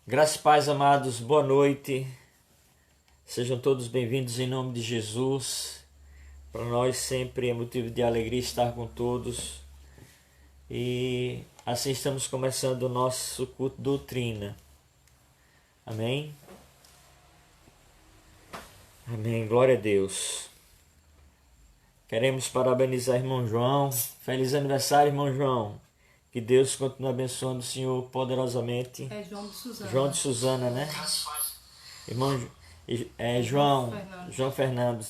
Graças e paz, amados, boa noite. Sejam todos bem-vindos em nome de Jesus. Para nós sempre é motivo de alegria estar com todos. E assim estamos começando o nosso culto doutrina. Amém? Amém, glória a Deus. Queremos parabenizar irmão João. Feliz aniversário, irmão João. Que Deus continue abençoando o Senhor poderosamente. É João de Suzana. João de Suzana, né? Irmão João Fernando.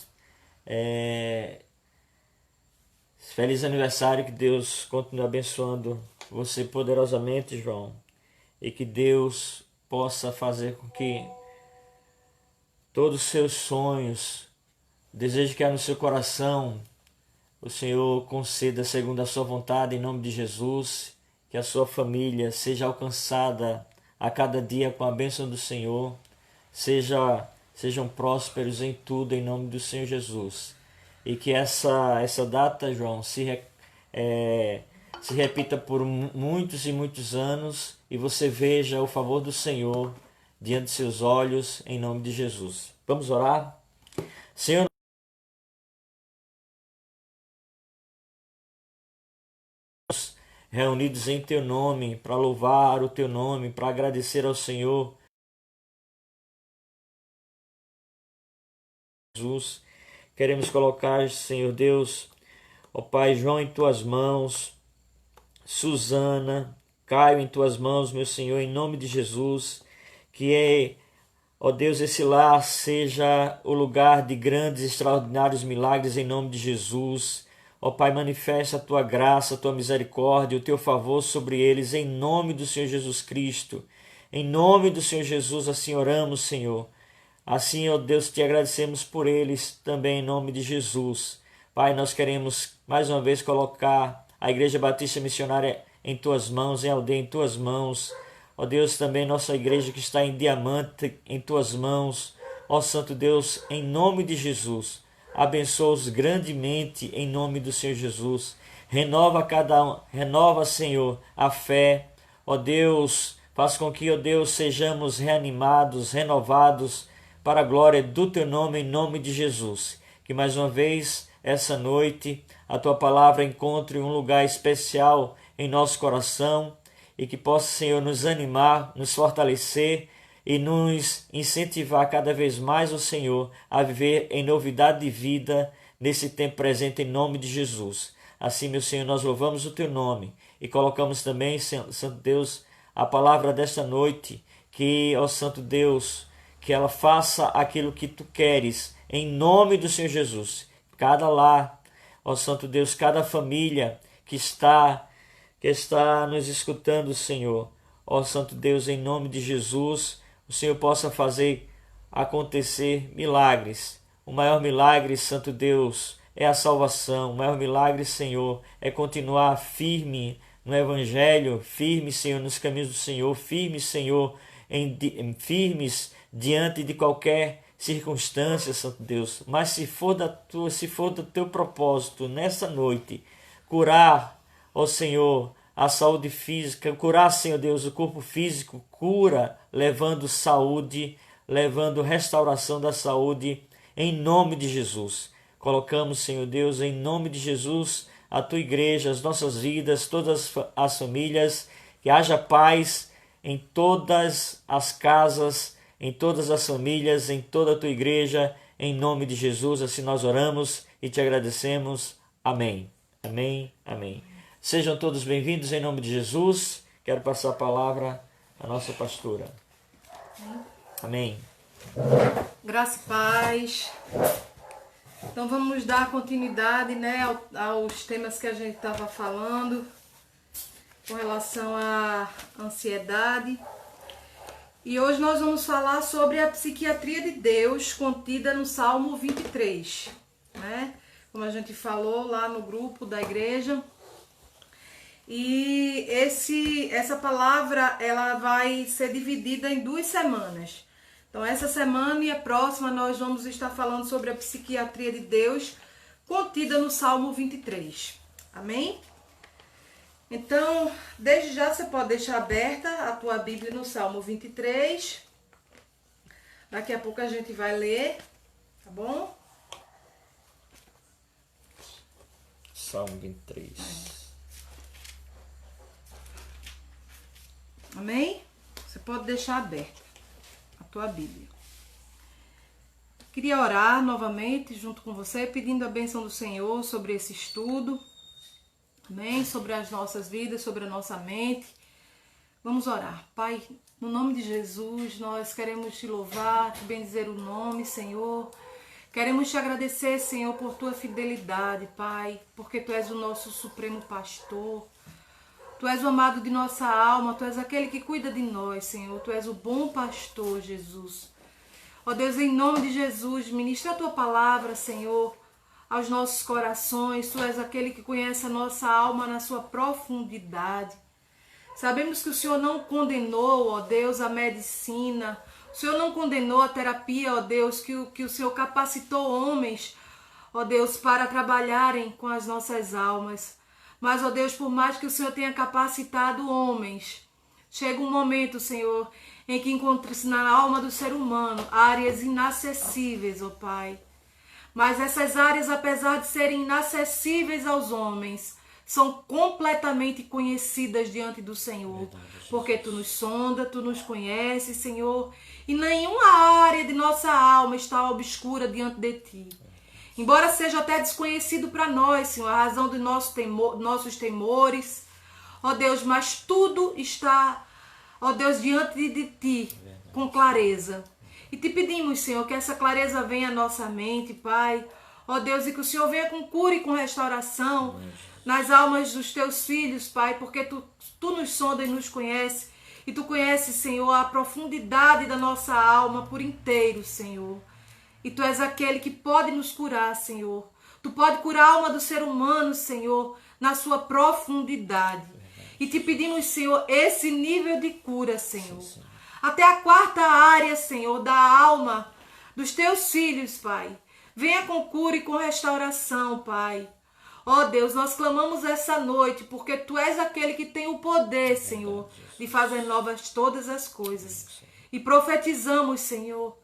Feliz aniversário, que Deus continue abençoando você poderosamente, João. E que Deus possa fazer com que todos os seus sonhos, desejo que há no seu coração, o Senhor conceda segundo a sua vontade, em nome de Jesus. Que a sua família seja alcançada a cada dia com a bênção do Senhor. Sejam prósperos em tudo, em nome do Senhor Jesus. E que essa data, João, se repita por muitos e muitos anos e você veja o favor do Senhor diante de seus olhos, em nome de Jesus. Vamos orar? Senhor, reunidos em Teu nome, para louvar o Teu nome, para agradecer ao Senhor Jesus. Queremos colocar, Senhor Deus, ó Pai, João em Tuas mãos, Suzana, Caio em Tuas mãos, meu Senhor, em nome de Jesus. Ó Deus, esse lar seja o lugar de grandes, extraordinários milagres em nome de Jesus. Ó Pai, manifesta a Tua graça, a Tua misericórdia, o Teu favor sobre eles, em nome do Senhor Jesus Cristo. Em nome do Senhor Jesus, assim oramos, Senhor. Assim, ó Deus, te agradecemos por eles também, em nome de Jesus. Pai, nós queremos mais uma vez colocar a Igreja Batista Missionária em Tuas mãos, em Aldeia em Tuas mãos. Ó Deus, também nossa igreja que está em Diamante em Tuas mãos. Ó Santo Deus, em nome de Jesus, abençoa-os grandemente em nome do Senhor Jesus. Renova, Senhor, a fé. Ó Deus, faz com que, ó Deus, sejamos reanimados, renovados para a glória do Teu nome, em nome de Jesus. Que mais uma vez, essa noite, a Tua palavra encontre um lugar especial em nosso coração e que possa, Senhor, nos animar, nos fortalecer e nos incentivar cada vez mais, o Senhor, a viver em novidade de vida nesse tempo presente, em nome de Jesus. Assim, meu Senhor, nós louvamos o Teu nome e colocamos também, Santo Deus, a palavra desta noite, que, ó Santo Deus, que ela faça aquilo que Tu queres, em nome do Senhor Jesus. Cada lar, ó Santo Deus, cada família que está nos escutando, Senhor. Ó Santo Deus, em nome de Jesus, o Senhor possa fazer acontecer milagres. O maior milagre, Santo Deus, é a salvação. O maior milagre, Senhor, é continuar firme no Evangelho, firme, Senhor, nos caminhos do Senhor, firme, Senhor, firmes diante de qualquer circunstância, Santo Deus. Mas se for do Teu propósito nessa noite, curar, ó Senhor, a saúde física, curar, Senhor Deus, o corpo físico, cura, levando saúde, levando restauração da saúde, em nome de Jesus. Colocamos, Senhor Deus, em nome de Jesus, a Tua igreja, as nossas vidas, todas as famílias, que haja paz em todas as casas, em todas as famílias, em toda a Tua igreja, em nome de Jesus. Assim nós oramos e Te agradecemos. Amém. Amém. Amém. Sejam todos bem-vindos em nome de Jesus. Quero passar a palavra à nossa pastora. Amém. Graça e paz. Então vamos dar continuidade, né, aos temas que a gente estava falando com relação à ansiedade. E hoje nós vamos falar sobre a psiquiatria de Deus contida no Salmo 23, né? Como a gente falou lá no grupo da igreja. E essa palavra ela vai ser dividida em 2 semanas. Então essa semana e a próxima nós vamos estar falando sobre a psiquiatria de Deus contida no Salmo 23. Amém? Então, desde já você pode deixar aberta a tua Bíblia no Salmo 23. Daqui a pouco a gente vai ler, tá bom? Salmo 23. Amém? Você pode deixar aberta a tua Bíblia. Queria orar novamente junto com você, pedindo a bênção do Senhor sobre esse estudo. Amém? Sobre as nossas vidas, sobre a nossa mente. Vamos orar. Pai, no nome de Jesus, nós queremos te louvar, te bendizer o nome, Senhor. Queremos te agradecer, Senhor, por tua fidelidade, Pai, porque tu és o nosso supremo pastor. Tu és o amado de nossa alma, tu és aquele que cuida de nós, Senhor. Tu és o bom pastor, Jesus. Ó Deus, em nome de Jesus, ministra a tua palavra, Senhor, aos nossos corações. Tu és aquele que conhece a nossa alma na sua profundidade. Sabemos que o Senhor não condenou, ó Deus, a medicina. O Senhor não condenou a terapia, ó Deus, que o Senhor capacitou homens, ó Deus, para trabalharem com as nossas almas. Mas, ó Deus, por mais que o Senhor tenha capacitado homens, chega um momento, Senhor, em que encontra-se na alma do ser humano áreas inacessíveis, ó Pai. Mas essas áreas, apesar de serem inacessíveis aos homens, são completamente conhecidas diante do Senhor. Porque tu nos sonda, tu nos conheces, Senhor, e nenhuma área de nossa alma está obscura diante de ti. Embora seja até desconhecido para nós, Senhor, a razão dos nossos temores, ó Deus, mas tudo está, ó Deus, diante de ti, com clareza. E te pedimos, Senhor, que essa clareza venha à nossa mente, Pai. Ó Deus, e que o Senhor venha com cura e com restauração nas almas dos teus filhos, Pai, porque tu nos sonda e nos conhece. E tu conheces, Senhor, a profundidade da nossa alma por inteiro, Senhor. E tu és aquele que pode nos curar, Senhor. Tu pode curar a alma do ser humano, Senhor, na sua profundidade. E te pedimos, Senhor, esse nível de cura, Senhor. Até a quarta área, Senhor, da alma dos teus filhos, Pai. Venha com cura e com restauração, Pai. Ó Deus, nós clamamos essa noite, porque tu és aquele que tem o poder, Senhor, de fazer novas todas as coisas. E profetizamos, Senhor,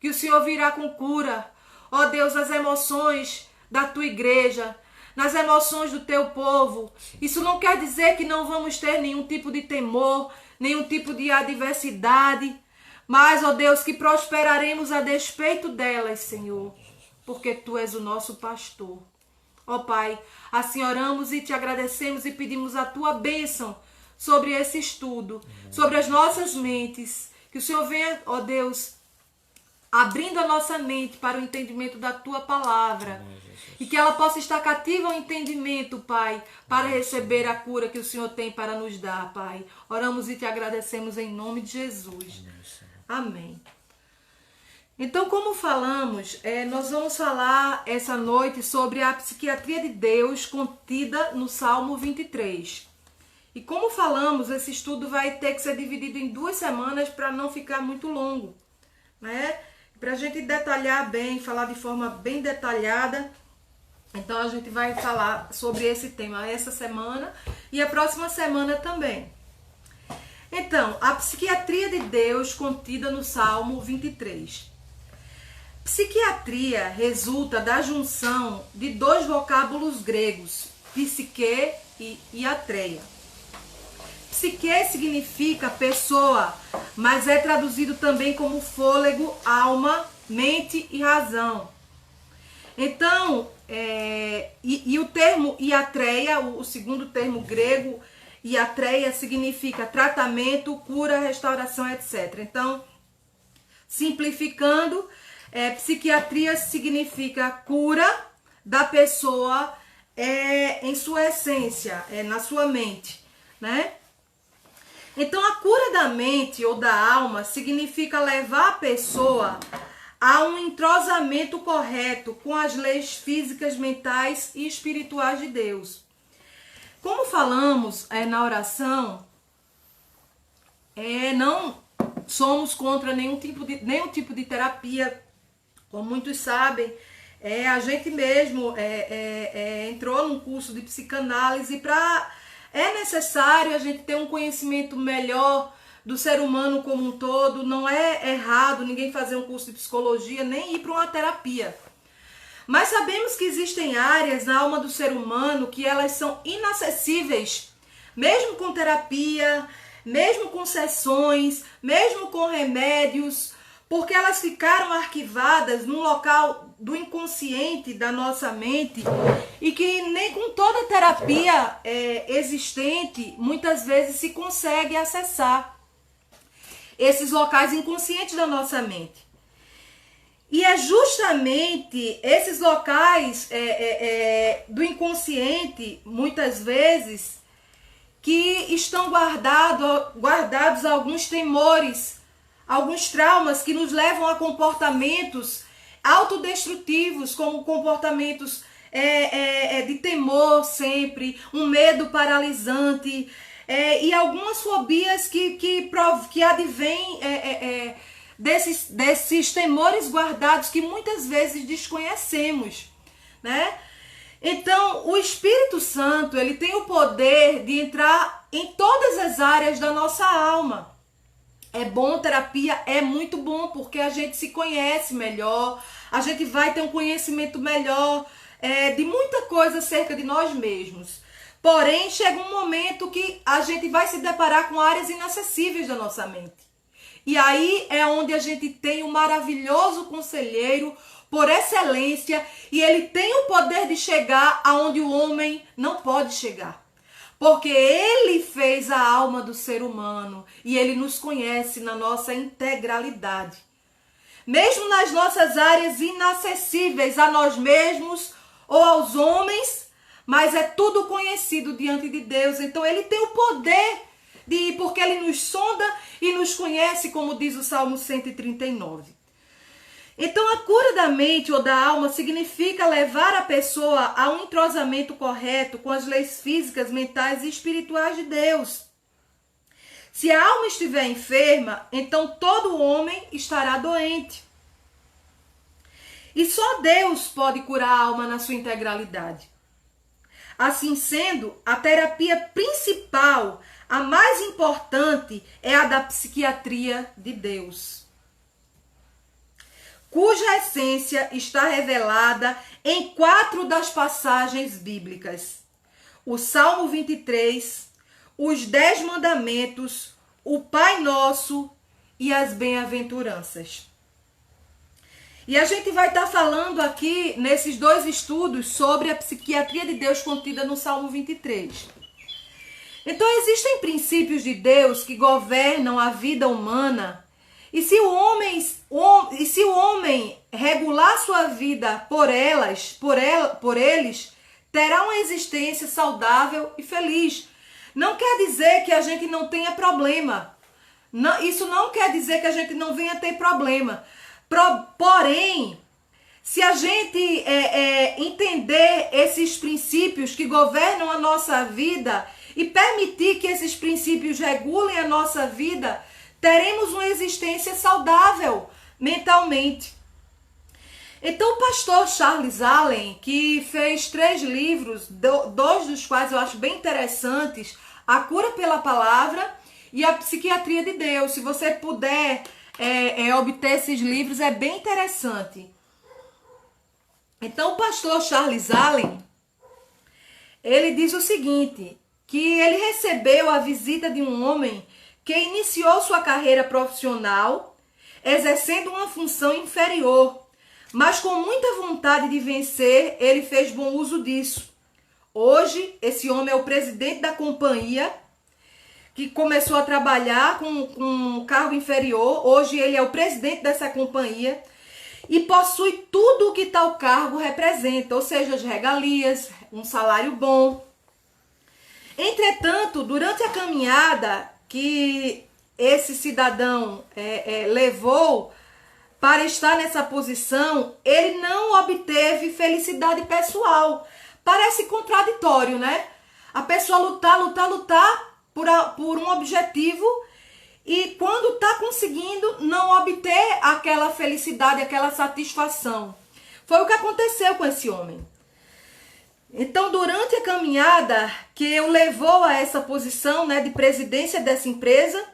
que o Senhor virá com cura, ó Deus, as emoções da tua igreja, nas emoções do teu povo. Isso não quer dizer que não vamos ter nenhum tipo de temor, nenhum tipo de adversidade, mas, ó Deus, que prosperaremos a despeito delas, Senhor, porque tu és o nosso pastor. Ó Pai, assim oramos e te agradecemos e pedimos a tua bênção sobre esse estudo, sobre as nossas mentes, que o Senhor venha, ó Deus, abrindo a nossa mente para o entendimento da tua palavra. E que ela possa estar cativa ao entendimento, Pai, para receber a cura que o Senhor tem para nos dar, Pai. Oramos e te agradecemos em nome de Jesus. Amém. Então, como falamos, nós vamos falar essa noite sobre a psiquiatria de Deus contida no Salmo 23. E como falamos, esse estudo vai ter que ser dividido em 2 semanas para não ficar muito longo, né? Para a gente detalhar bem, falar de forma bem detalhada. Então a gente vai falar sobre esse tema essa semana e a próxima semana também. Então, a psiquiatria de Deus contida no Salmo 23. Psiquiatria resulta da junção de 2 vocábulos gregos, psique e iatreia. Psique significa pessoa, mas é traduzido também como fôlego, alma, mente e razão. Então, o termo iatreia, o segundo termo grego, iatreia, significa tratamento, cura, restauração, etc. Então, simplificando, psiquiatria significa cura da pessoa em sua essência, na sua mente, né? Então, a cura da mente ou da alma significa levar a pessoa a um entrosamento correto com as leis físicas, mentais e espirituais de Deus. Como falamos na oração, não somos contra nenhum tipo de terapia. Como muitos sabem, a gente mesmo entrou num curso de psicanálise para É necessário a gente ter um conhecimento melhor do ser humano como um todo. Não é errado ninguém fazer um curso de psicologia, nem ir para uma terapia. Mas sabemos que existem áreas na alma do ser humano que elas são inacessíveis, mesmo com terapia, mesmo com sessões, mesmo com remédios, porque elas ficaram arquivadas num local do inconsciente da nossa mente e que nem com toda terapia existente muitas vezes se consegue acessar esses locais inconscientes da nossa mente. E é justamente esses locais do inconsciente, muitas vezes, que estão guardados alguns temores, alguns traumas que nos levam a comportamentos autodestrutivos, como comportamentos de temor sempre, um medo paralisante, e algumas fobias que advêm desses temores guardados que muitas vezes desconhecemos, né? Então, o Espírito Santo, ele tem o poder de entrar em todas as áreas da nossa alma. É bom, terapia é muito bom, porque a gente se conhece melhor, a gente vai ter um conhecimento melhor de muita coisa acerca de nós mesmos. Porém, chega um momento que a gente vai se deparar com áreas inacessíveis da nossa mente. E aí é onde a gente tem um maravilhoso conselheiro por excelência, e ele tem o poder de chegar aonde o homem não pode chegar. Porque ele fez a alma do ser humano e ele nos conhece na nossa integralidade. Mesmo nas nossas áreas inacessíveis a nós mesmos ou aos homens, mas é tudo conhecido diante de Deus. Então ele tem o poder porque ele nos sonda e nos conhece, como diz o Salmo 139. Então a cura da mente ou da alma significa levar a pessoa a um entrosamento correto com as leis físicas, mentais e espirituais de Deus. Se a alma estiver enferma, então todo homem estará doente. E só Deus pode curar a alma na sua integralidade. Assim sendo, a terapia principal, a mais importante, é a da psiquiatria de Deus, cuja essência está revelada em 4 das passagens bíblicas: o Salmo 23, os 10 mandamentos, o Pai Nosso e as bem-aventuranças. E a gente vai estar falando aqui, nesses 2 estudos, sobre a psiquiatria de Deus contida no Salmo 23. Então, existem princípios de Deus que governam a vida humana, e se o homem regular sua vida por eles, terá uma existência saudável e feliz. Não quer dizer que a gente não tenha problema. Isso não quer dizer que a gente não venha ter problema. Porém, se a gente entender esses princípios que governam a nossa vida e permitir que esses princípios regulem a nossa vida, teremos uma existência saudável mentalmente. Então o pastor Charles Allen, que fez 3 livros, 2 dos quais eu acho bem interessantes, A Cura pela Palavra e A Psiquiatria de Deus. Se você puder obter esses livros, é bem interessante. Então o pastor Charles Allen, ele diz o seguinte, que ele recebeu a visita de um homem que iniciou sua carreira profissional exercendo uma função inferior, mas com muita vontade de vencer, ele fez bom uso disso. Hoje, esse homem é o presidente da companhia, que começou a trabalhar com um cargo inferior. Hoje ele é o presidente dessa companhia e possui tudo o que tal cargo representa, ou seja, as regalias, um salário bom. Entretanto, durante a caminhada que esse cidadão levou para estar nessa posição, ele não obteve felicidade pessoal. Parece contraditório, né? A pessoa lutar por um objetivo e quando está conseguindo não obter aquela felicidade, aquela satisfação. Foi o que aconteceu com esse homem. Então, durante a caminhada que o levou a essa posição, né, de presidência dessa empresa,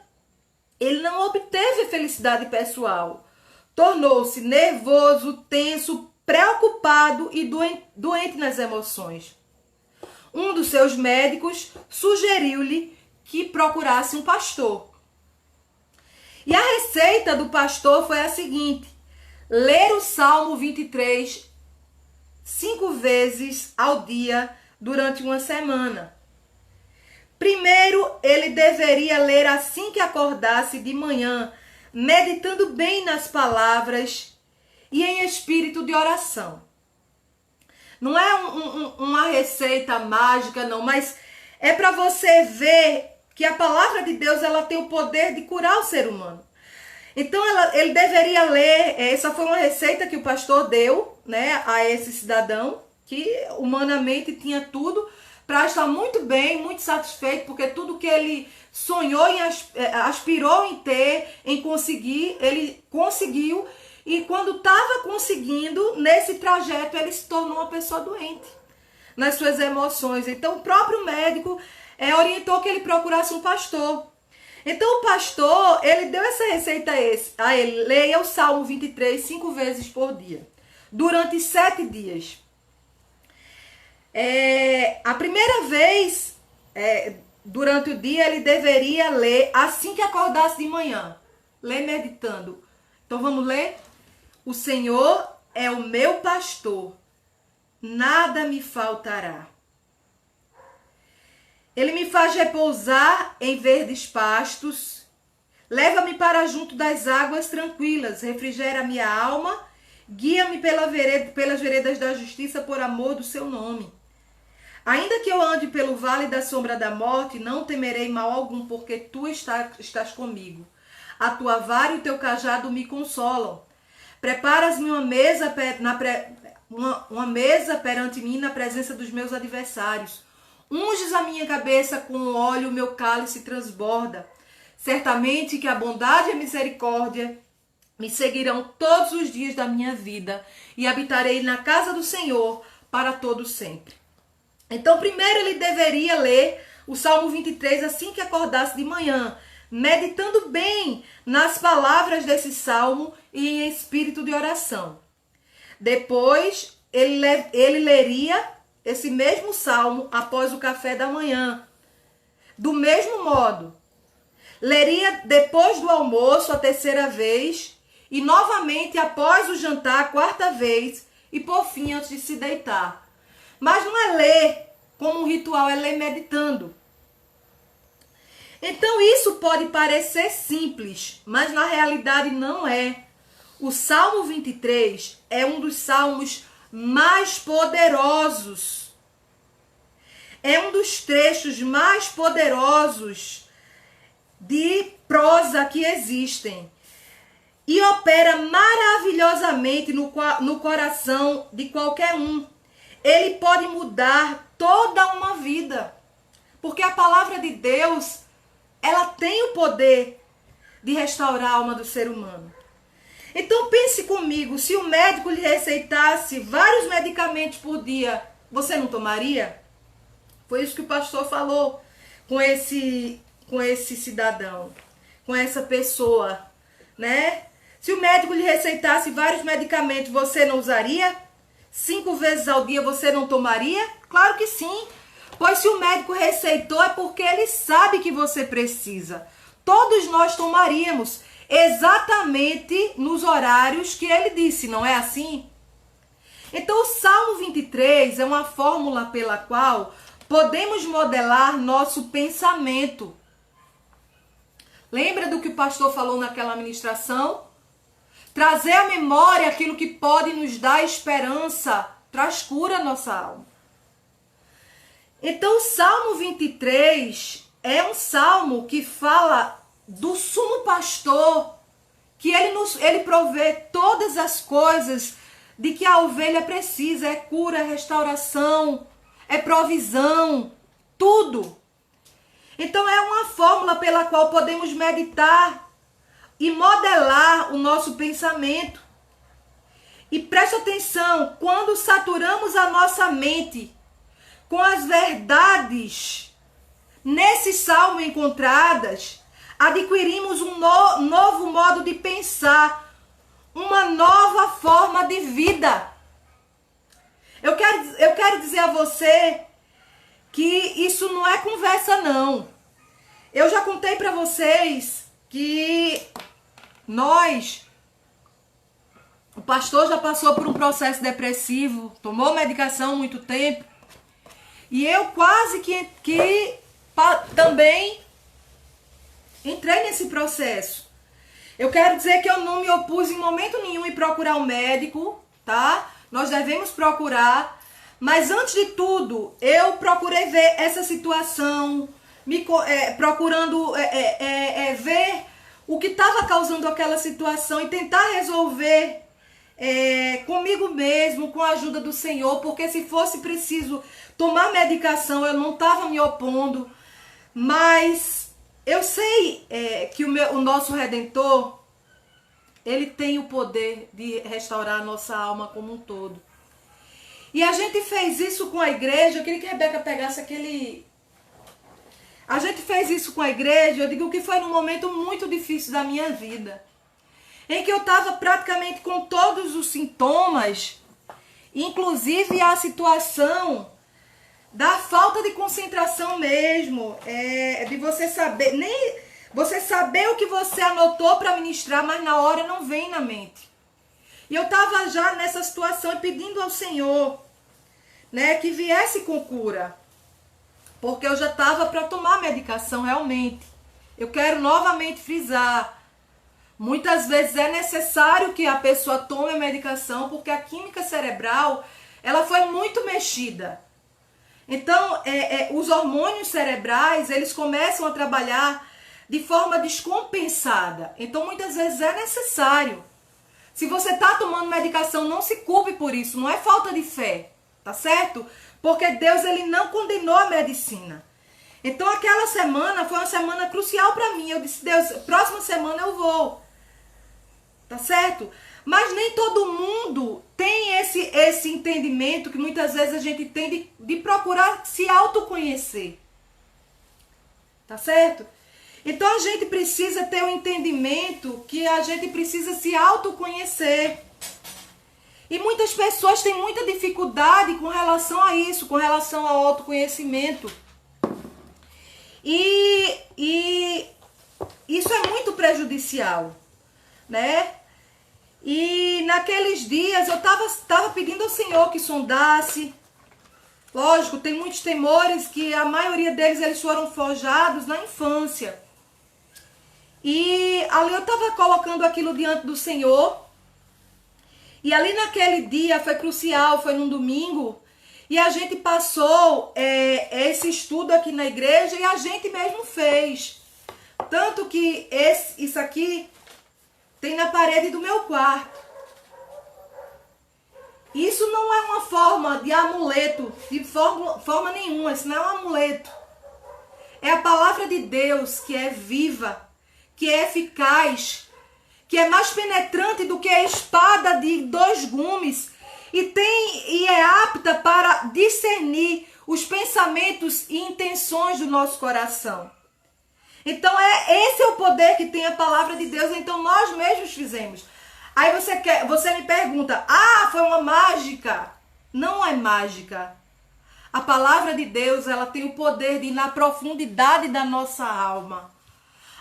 ele não obteve felicidade pessoal. Tornou-se nervoso, tenso, preocupado e doente nas emoções. Um dos seus médicos sugeriu-lhe que procurasse um pastor. E a receita do pastor foi a seguinte: ler o Salmo 23 5 vezes ao dia durante uma semana. Primeiro, ele deveria ler assim que acordasse de manhã, meditando bem nas palavras e em espírito de oração. Não é uma receita mágica, não, mas é para você ver que a palavra de Deus ela tem o poder de curar o ser humano. Então ele deveria ler, essa foi uma receita que o pastor deu, né, a esse cidadão, que humanamente tinha tudo para estar muito bem, muito satisfeito, porque tudo que ele sonhou e aspirou em ter, em conseguir, ele conseguiu. E quando estava conseguindo, nesse trajeto, ele se tornou uma pessoa doente nas suas emoções. Então o próprio médico orientou que ele procurasse um pastor. Então o pastor, ele deu essa receita a ele: leia o Salmo 23 5 vezes por dia, durante 7 dias. A primeira vez, durante o dia, ele deveria ler assim que acordasse de manhã. Ler meditando. Então vamos ler? O Senhor é o meu pastor, nada me faltará. Ele me faz repousar em verdes pastos, leva-me para junto das águas tranquilas, refrigera minha alma, guia-me pelas veredas da justiça por amor do seu nome. Ainda que eu ande pelo vale da sombra da morte, não temerei mal algum, porque tu estás comigo. A tua vara e o teu cajado me consolam. Preparas-me uma mesa perante mim na presença dos meus adversários. Unges a minha cabeça com óleo, o meu cálice transborda. Certamente que a bondade e a misericórdia me seguirão todos os dias da minha vida e habitarei na casa do Senhor para todo sempre. Então, primeiro ele deveria ler o Salmo 23 assim que acordasse de manhã, meditando bem nas palavras desse salmo e em espírito de oração. Depois, ele leria esse mesmo salmo após o café da manhã. Do mesmo modo, leria depois do almoço a terceira vez e novamente após o jantar a quarta vez e por fim antes de se deitar. Mas não é ler como um ritual, é ler meditando. Então isso pode parecer simples, mas na realidade não é. O Salmo 23 é um dos salmos mais poderosos. É um dos trechos mais poderosos de prosa que existem. E opera maravilhosamente no coração de qualquer um. Ele pode mudar toda uma vida. Porque a palavra de Deus, ela tem o poder de restaurar a alma do ser humano. Então pense comigo, se o médico lhe receitasse vários medicamentos por dia, você não tomaria? Foi isso que o pastor falou com esse cidadão, com essa pessoa, né? Se o médico lhe receitasse vários medicamentos, você não usaria? 5 vezes ao dia você não tomaria? Claro que sim. Pois se o médico receitou é porque ele sabe que você precisa. Todos nós tomaríamos exatamente nos horários que ele disse, não é assim? Então o Salmo 23 é uma fórmula pela qual podemos modelar nosso pensamento. Lembra do que o pastor falou naquela ministração? Trazer à memória aquilo que pode nos dar esperança, traz cura à nossa alma. Então o Salmo 23 é um salmo que fala do sumo pastor, que ele provê todas as coisas de que a ovelha precisa, é cura, é restauração, é provisão, tudo. Então é uma fórmula pela qual podemos meditar e modelar o nosso pensamento. E preste atenção, quando saturamos a nossa mente com as verdades nesse salmo encontradas, adquirimos um novo modo de pensar, uma nova forma de vida. Eu quero dizer a você que isso não é conversa, não. Eu já contei para vocês que o pastor já passou por um processo depressivo, tomou medicação há muito tempo, e eu quase que também entrei nesse processo. Eu quero dizer que eu não me opus em momento nenhum em procurar um médico, tá? Nós devemos procurar, mas antes de tudo, eu procurei ver essa situação, procurando ver o que estava causando aquela situação e tentar resolver comigo mesmo, com a ajuda do Senhor, porque se fosse preciso tomar medicação, eu não estava me opondo, mas eu sei que o nosso Redentor, ele tem o poder de restaurar a nossa alma como um todo. E a gente fez isso com a igreja. Eu queria que a Rebeca pegasse aquele... A gente fez isso com a igreja, eu digo que foi num momento muito difícil da minha vida, em que eu estava praticamente com todos os sintomas, inclusive a situação da falta de concentração mesmo, de você saber, você saber o que você anotou para ministrar, mas na hora não vem na mente. E eu estava já nessa situação pedindo ao Senhor, né, que viesse com cura, porque eu já estava para tomar medicação realmente. Eu quero novamente frisar, muitas vezes é necessário que a pessoa tome a medicação, porque a química cerebral, ela foi muito mexida. Então, os hormônios cerebrais, eles começam a trabalhar de forma descompensada. Então, muitas vezes é necessário. Se você está tomando medicação, não se culpe por isso, não é falta de fé, tá certo? Porque Deus, ele não condenou a medicina. Então, aquela semana foi uma semana crucial para mim. Eu disse, Deus, próxima semana eu vou. Tá certo? Mas nem todo mundo tem esse entendimento que muitas vezes a gente tem de procurar se autoconhecer. Tá certo? Então, a gente precisa ter o entendimento que a gente precisa se autoconhecer. E muitas pessoas têm muita dificuldade com relação a isso, com relação ao autoconhecimento. E isso é muito prejudicial, né? E naqueles dias eu estava pedindo ao Senhor que sondasse. Lógico, tem muitos temores que a maioria deles eles foram forjados na infância. E ali eu estava colocando aquilo diante do Senhor. E ali naquele dia foi crucial, foi num domingo. E a gente passou esse estudo aqui na igreja e a gente mesmo fez. Tanto que isso aqui tem na parede do meu quarto. Isso não é uma forma de amuleto, de forma nenhuma. Isso não é um amuleto. É a palavra de Deus que é viva, que é eficaz, que é mais penetrante do que a espada de 2 gumes e é apta para discernir os pensamentos e intenções do nosso coração. Então esse é o poder que tem a palavra de Deus. Então nós mesmos fizemos. Aí você me pergunta, foi uma mágica? Não é mágica. A palavra de Deus, ela tem o poder de ir na profundidade da nossa alma,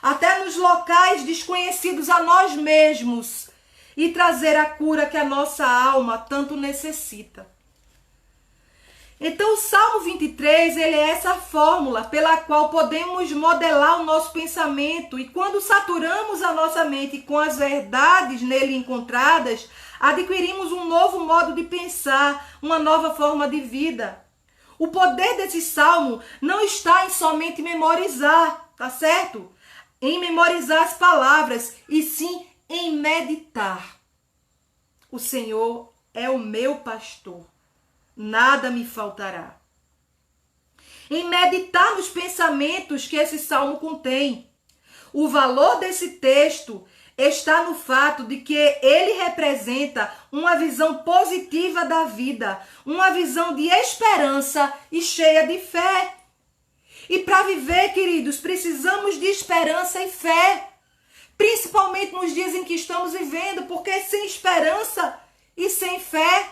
até nos locais desconhecidos a nós mesmos, e trazer a cura que a nossa alma tanto necessita. Então o Salmo 23, ele é essa fórmula pela qual podemos modelar o nosso pensamento, e quando saturamos a nossa mente com as verdades nele encontradas, adquirimos um novo modo de pensar, uma nova forma de vida. O poder desse salmo não está em somente memorizar, tá certo? Em memorizar as palavras, e sim em meditar. O Senhor é o meu pastor, nada me faltará. Em meditar nos pensamentos que esse salmo contém. O valor desse texto está no fato de que ele representa uma visão positiva da vida, uma visão de esperança e cheia de fé. E para viver, queridos, precisamos de esperança e fé, principalmente nos dias em que estamos vivendo, porque sem esperança e sem fé,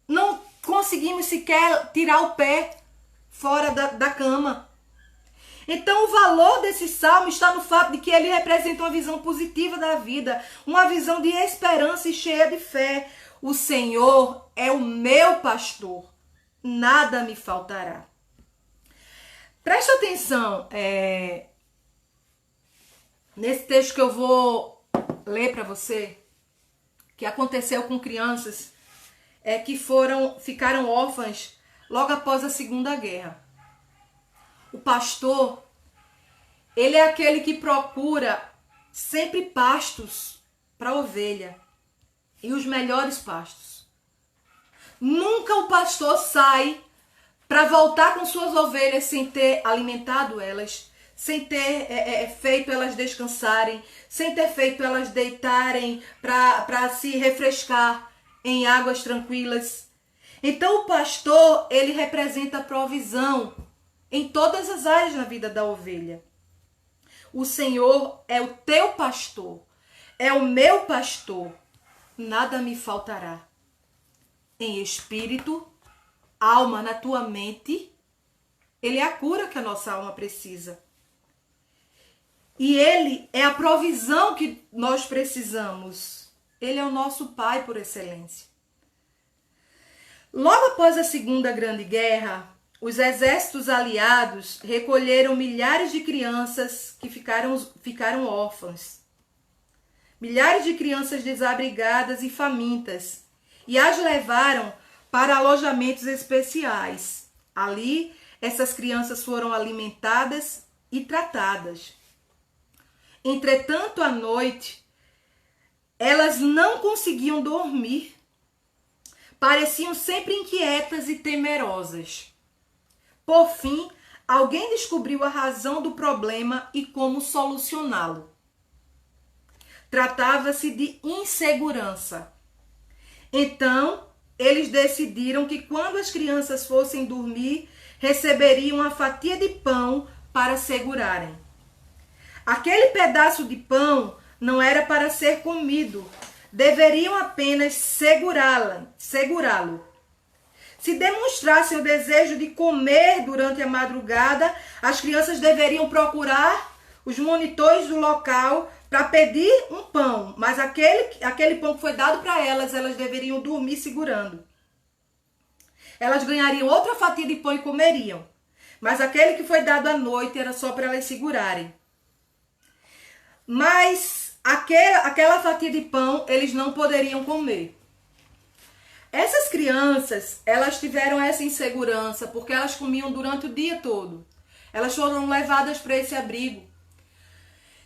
não conseguimos sequer tirar o pé fora da cama. Então o valor desse salmo está no fato de que ele representa uma visão positiva da vida, uma visão de esperança e cheia de fé. O Senhor é o meu pastor, nada me faltará. Preste atenção nesse texto que eu vou ler para você, que aconteceu com crianças que ficaram órfãs logo após a Segunda Guerra. O pastor, ele é aquele que procura sempre pastos para a ovelha e os melhores pastos. Nunca o pastor sai para voltar com suas ovelhas sem ter alimentado elas, sem ter feito elas descansarem, sem ter feito elas deitarem para se refrescar em águas tranquilas. Então o pastor, ele representa a provisão em todas as áreas na vida da ovelha. O Senhor é o teu pastor, é o meu pastor, nada me faltará. Em espírito, alma, na tua mente, ele é a cura que a nossa alma precisa. E ele é a provisão que nós precisamos. Ele é o nosso Pai por excelência. Logo após a Segunda Grande Guerra, os exércitos aliados recolheram milhares de crianças que ficaram órfãs. Milhares de crianças desabrigadas e famintas. E as levaram para alojamentos especiais. Ali, essas crianças foram alimentadas e tratadas. Entretanto, à noite, elas não conseguiam dormir. Pareciam sempre inquietas e temerosas. Por fim, alguém descobriu a razão do problema e como solucioná-lo. Tratava-se de insegurança. Então, eles decidiram que quando as crianças fossem dormir, receberiam uma fatia de pão para segurarem. Aquele pedaço de pão não era para ser comido, deveriam apenas segurá-lo. Se demonstrassem o desejo de comer durante a madrugada, as crianças deveriam procurar os monitores do local para pedir um pão, mas aquele pão que foi dado para elas, elas deveriam dormir segurando. Elas ganhariam outra fatia de pão e comeriam, mas aquele que foi dado à noite era só para elas segurarem. Mas aquela fatia de pão eles não poderiam comer. Essas crianças, elas tiveram essa insegurança porque elas comiam durante o dia todo. Elas foram levadas para esse abrigo.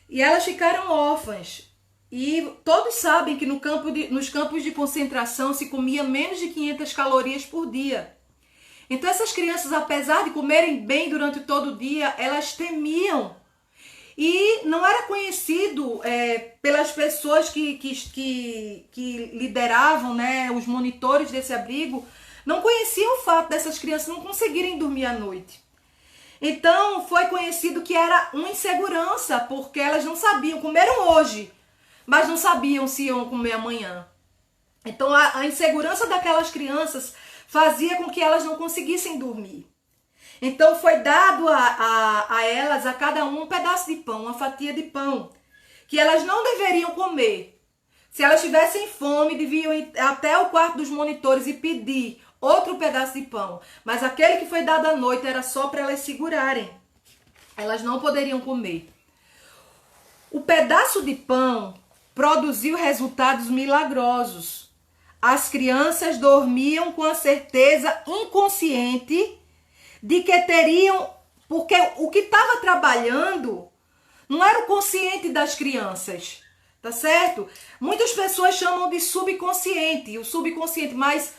E elas ficaram órfãs. E todos sabem que nos campos de concentração se comia menos de 500 calorias por dia. Então essas crianças, apesar de comerem bem durante todo o dia, elas temiam. E não era conhecido pelas pessoas que lideravam, né, os monitores desse abrigo, não conheciam o fato dessas crianças não conseguirem dormir à noite. Então foi conhecido que era uma insegurança, porque elas não sabiam, comeram hoje, mas não sabiam se iam comer amanhã. Então a insegurança daquelas crianças fazia com que elas não conseguissem dormir. Então foi dado a elas, a cada um pedaço de pão, uma fatia de pão, que elas não deveriam comer. Se elas tivessem fome, deviam ir até o quarto dos monitores e pedir outro pedaço de pão. Mas aquele que foi dado à noite era só para elas segurarem. Elas não poderiam comer. O pedaço de pão produziu resultados milagrosos. As crianças dormiam com a certeza inconsciente de que teriam, porque o que estava trabalhando não era o consciente das crianças, tá certo? Muitas pessoas chamam de subconsciente, o subconsciente, mas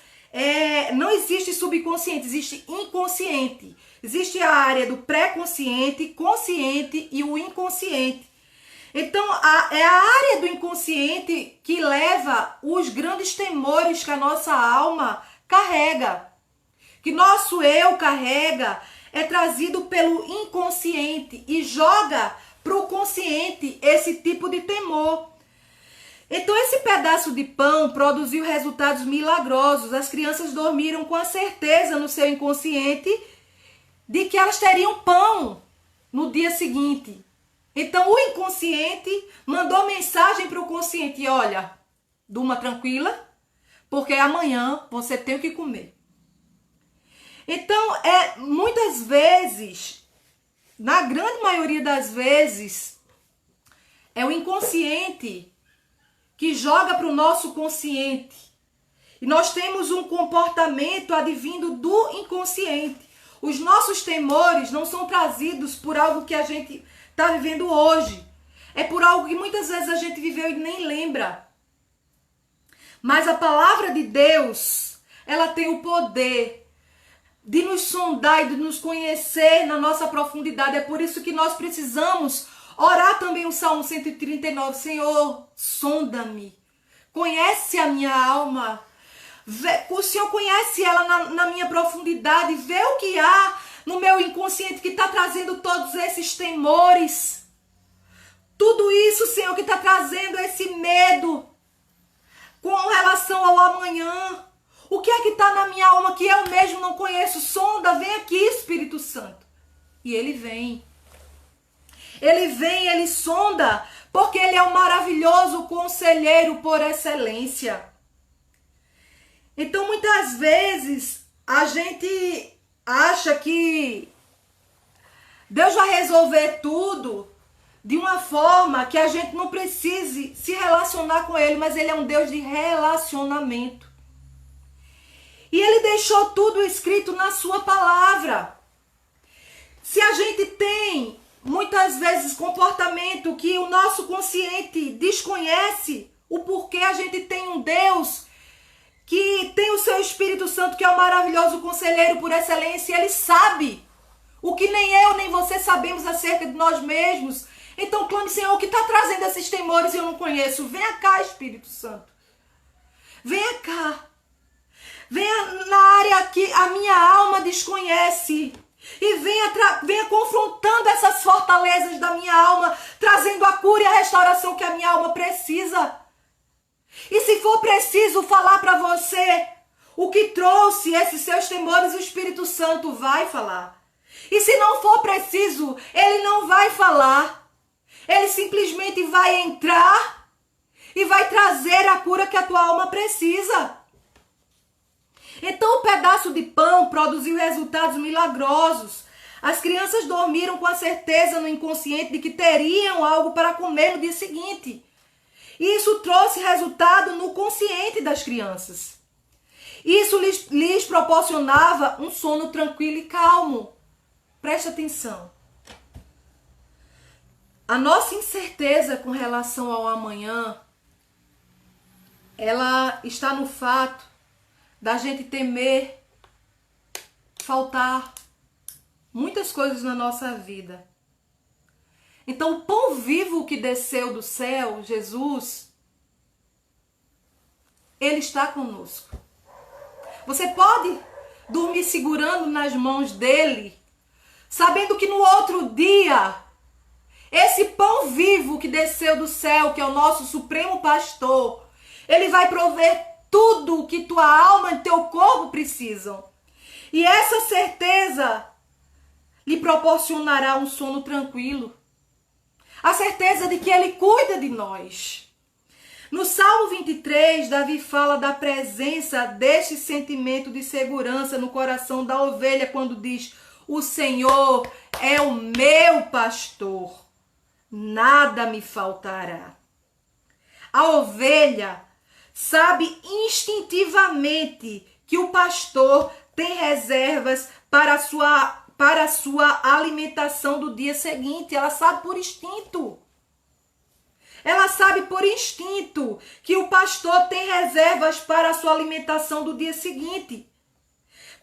não existe subconsciente, existe inconsciente. Existe a área do pré-consciente, consciente e o inconsciente. Então, é a área do inconsciente que leva os grandes temores que a nossa alma carrega. Que nosso eu carrega, é trazido pelo inconsciente e joga para o consciente esse tipo de temor. Então, esse pedaço de pão produziu resultados milagrosos. As crianças dormiram com a certeza no seu inconsciente de que elas teriam pão no dia seguinte. Então, o inconsciente mandou mensagem para o consciente: olha, durma tranquila, porque amanhã você tem o que comer. Então, muitas vezes, na grande maioria das vezes, é o inconsciente que joga para o nosso consciente. E nós temos um comportamento advindo do inconsciente. Os nossos temores não são trazidos por algo que a gente está vivendo hoje. É por algo que muitas vezes a gente viveu e nem lembra. Mas a palavra de Deus, ela tem o poder de nos sondar e de nos conhecer na nossa profundidade. É por isso que nós precisamos orar também o Salmo 139. Senhor, sonda-me, conhece a minha alma. O Senhor conhece ela na minha profundidade. Vê o que há no meu inconsciente que está trazendo todos esses temores. Tudo isso, Senhor, que está trazendo esse medo com relação ao amanhã. O que é que está na minha alma que eu mesmo não conheço? Sonda, vem aqui, Espírito Santo. E ele vem. Ele vem, ele sonda, porque ele é o maravilhoso conselheiro por excelência. Então, muitas vezes, a gente acha que Deus vai resolver tudo de uma forma que a gente não precise se relacionar com ele, mas ele é um Deus de relacionamento. E ele deixou tudo escrito na sua palavra. Se a gente tem, muitas vezes, comportamento que o nosso consciente desconhece, o porquê a gente tem um Deus que tem o seu Espírito Santo, que é o maravilhoso conselheiro por excelência, e ele sabe o que nem eu nem você sabemos acerca de nós mesmos. Então clame: Senhor, o que está trazendo esses temores e eu não conheço? Venha cá, Espírito Santo. Venha cá. Venha na área que a minha alma desconhece. E venha confrontando essas fortalezas da minha alma, trazendo a cura e a restauração que a minha alma precisa. E se for preciso falar para você o que trouxe esses seus temores, o Espírito Santo vai falar. E se não for preciso, ele não vai falar. Ele simplesmente vai entrar e vai trazer a cura que a tua alma precisa. Então o pedaço de pão produziu resultados milagrosos. As crianças dormiram com a certeza no inconsciente de que teriam algo para comer no dia seguinte. E isso trouxe resultado no consciente das crianças. Isso lhes proporcionava um sono tranquilo e calmo. Preste atenção. A nossa incerteza com relação ao amanhã, ela está no fato da gente temer faltar muitas coisas na nossa vida. Então, o pão vivo que desceu do céu, Jesus, ele está conosco. Você pode dormir segurando nas mãos dele, sabendo que no outro dia, esse pão vivo que desceu do céu, que é o nosso supremo pastor, ele vai prover tudo o que tua alma e teu corpo precisam. E essa certeza lhe proporcionará um sono tranquilo. A certeza de que ele cuida de nós. No Salmo 23, Davi fala da presença deste sentimento de segurança no coração da ovelha quando diz: o Senhor é o meu pastor, nada me faltará. A ovelha sabe instintivamente que o pastor tem reservas para a sua alimentação do dia seguinte. Ela sabe por instinto. Ela sabe por instinto que o pastor tem reservas para a sua alimentação do dia seguinte.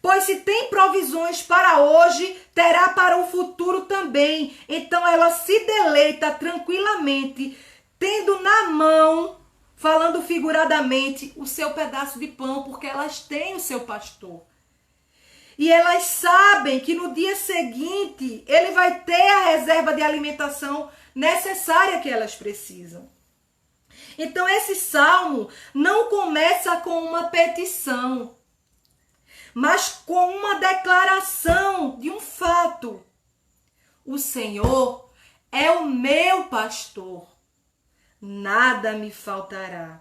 Pois se tem provisões para hoje, terá para o futuro também. Então ela se deleita tranquilamente, tendo na mão, falando figuradamente, o seu pedaço de pão, porque elas têm o seu pastor. E elas sabem que no dia seguinte ele vai ter a reserva de alimentação necessária que elas precisam. Então esse salmo não começa com uma petição, mas com uma declaração de um fato. O Senhor é o meu pastor, nada me faltará.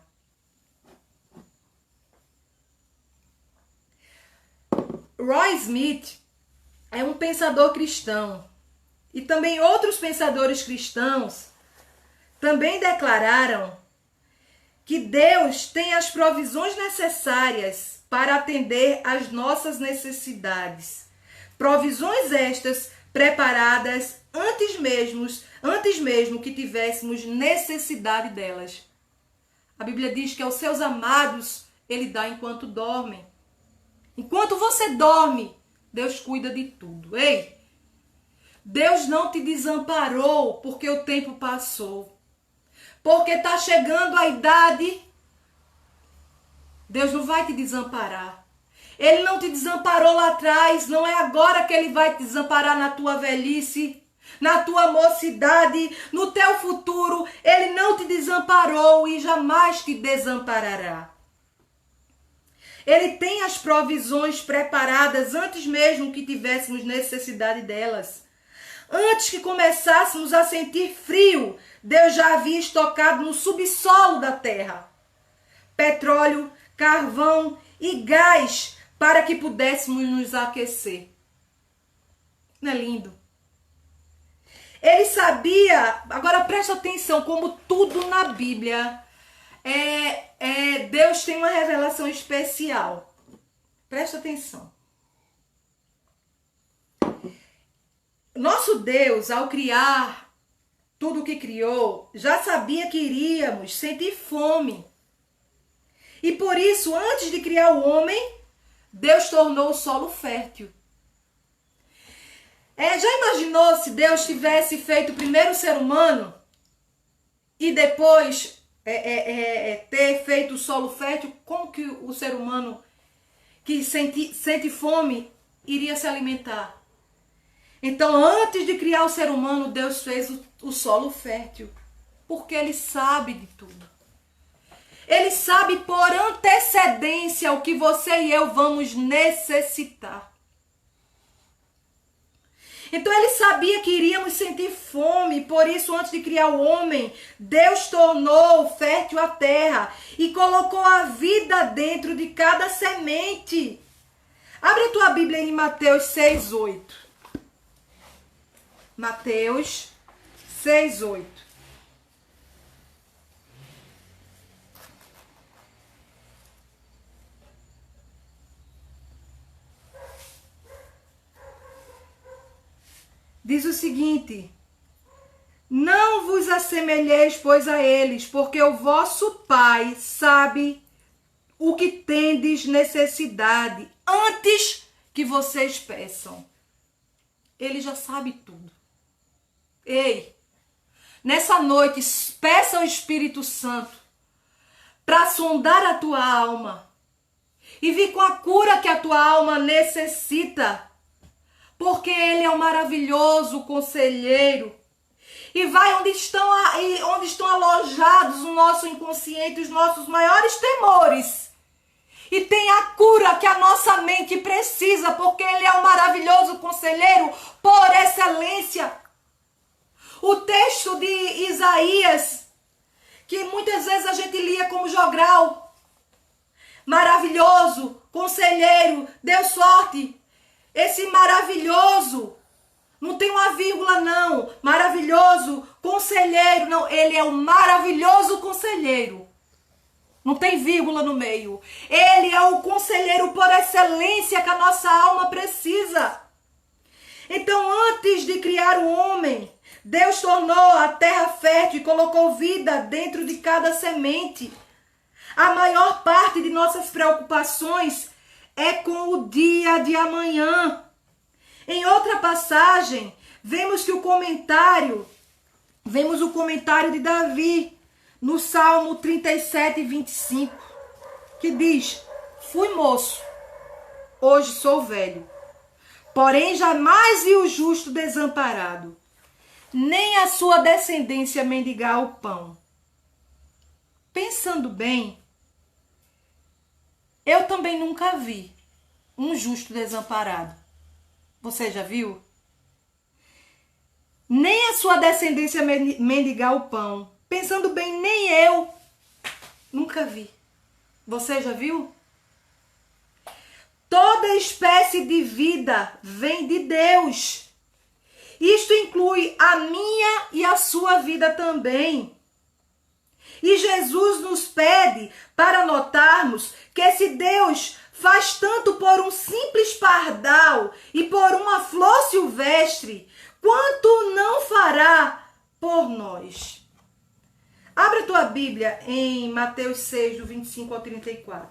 Roy Smith é um pensador cristão e também outros pensadores cristãos também declararam que Deus tem as provisões necessárias para atender às nossas necessidades. Provisões estas preparadas antes mesmo que tivéssemos necessidade delas. A Bíblia diz que aos seus amados ele dá enquanto dormem. Enquanto você dorme, Deus cuida de tudo. Ei, Deus não te desamparou porque o tempo passou. Porque está chegando a idade, Deus não vai te desamparar. Ele não te desamparou lá atrás, não é agora que ele vai te desamparar na tua velhice, na tua mocidade, no teu futuro. Ele não te desamparou e jamais te desamparará. Ele tem as provisões preparadas antes mesmo que tivéssemos necessidade delas. Antes que começássemos a sentir frio, Deus já havia estocado no subsolo da terra petróleo, carvão e gás para que pudéssemos nos aquecer. Não é lindo? Ele sabia, agora presta atenção, como tudo na Bíblia, Deus tem uma revelação especial. Presta atenção. Nosso Deus, ao criar tudo o que criou, já sabia que iríamos sentir fome. E por isso, antes de criar o homem, Deus tornou o solo fértil. Já imaginou se Deus tivesse feito o primeiro ser humano e depois ter feito o solo fértil? Como que o ser humano que sente fome iria se alimentar? Então, antes de criar o ser humano, Deus fez o solo fértil, porque Ele sabe de tudo. Ele sabe por antecedência o que você e eu vamos necessitar. Então, Ele sabia que iríamos sentir fome, por isso, antes de criar o homem, Deus tornou fértil a terra e colocou a vida dentro de cada semente. Abre a tua Bíblia em Mateus 6:8. Mateus 6:8. Diz o seguinte: não vos assemelheis, pois, a eles, porque o vosso Pai sabe o que tendes necessidade antes que vocês peçam. Ele já sabe tudo. Ei, nessa noite, peça ao Espírito Santo para sondar a tua alma e vir com a cura que a tua alma necessita, porque Ele é um maravilhoso conselheiro e vai onde estão alojados o nosso inconsciente, os nossos maiores temores, e tem a cura que a nossa mente precisa, porque Ele é um maravilhoso conselheiro por excelência. O texto de Isaías, que muitas vezes a gente lia como jogral, maravilhoso, conselheiro, Deus sorte. Esse maravilhoso, não tem uma vírgula não, maravilhoso, conselheiro, não, ele é um maravilhoso conselheiro. Não tem vírgula no meio. Ele é o conselheiro por excelência que a nossa alma precisa. Então, antes de criar o homem, Deus tornou a terra fértil e colocou vida dentro de cada semente. A maior parte de nossas preocupações é com o dia de amanhã. Em outra passagem, vemos o comentário de Davi, no Salmo 37, 25, que diz: fui moço, hoje sou velho, porém jamais vi o justo desamparado, nem a sua descendência mendigar o pão. Pensando bem, eu também nunca vi um justo desamparado. Você já viu? Nem a sua descendência mendigar o pão. Pensando bem, nem eu nunca vi. Você já viu? Toda espécie de vida vem de Deus. Isto inclui a minha e a sua vida também. E Jesus nos pede para notarmos que esse Deus faz tanto por um simples pardal e por uma flor silvestre, quanto não fará por nós. Abre a tua Bíblia em Mateus 6, do 25 ao 34.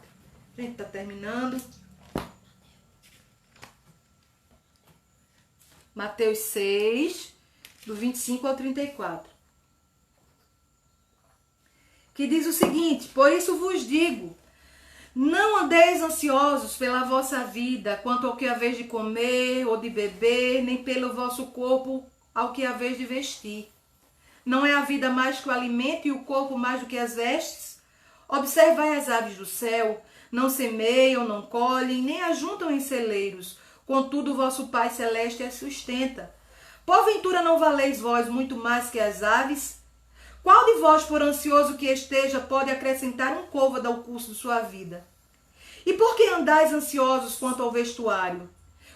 A gente está terminando. Mateus 6, do 25 ao 34. Que diz o seguinte: por isso vos digo, não andeis ansiosos pela vossa vida, quanto ao que haveis de comer ou de beber, nem pelo vosso corpo ao que haveis de vestir. Não é a vida mais que o alimento e o corpo mais do que as vestes? Observai as aves do céu, não semeiam, não colhem, nem ajuntam em celeiros, contudo o vosso Pai Celeste as sustenta. Porventura não valeis vós muito mais que as aves? Qual de vós, por ansioso que esteja, pode acrescentar um côvado ao curso de sua vida? E por que andais ansiosos quanto ao vestuário?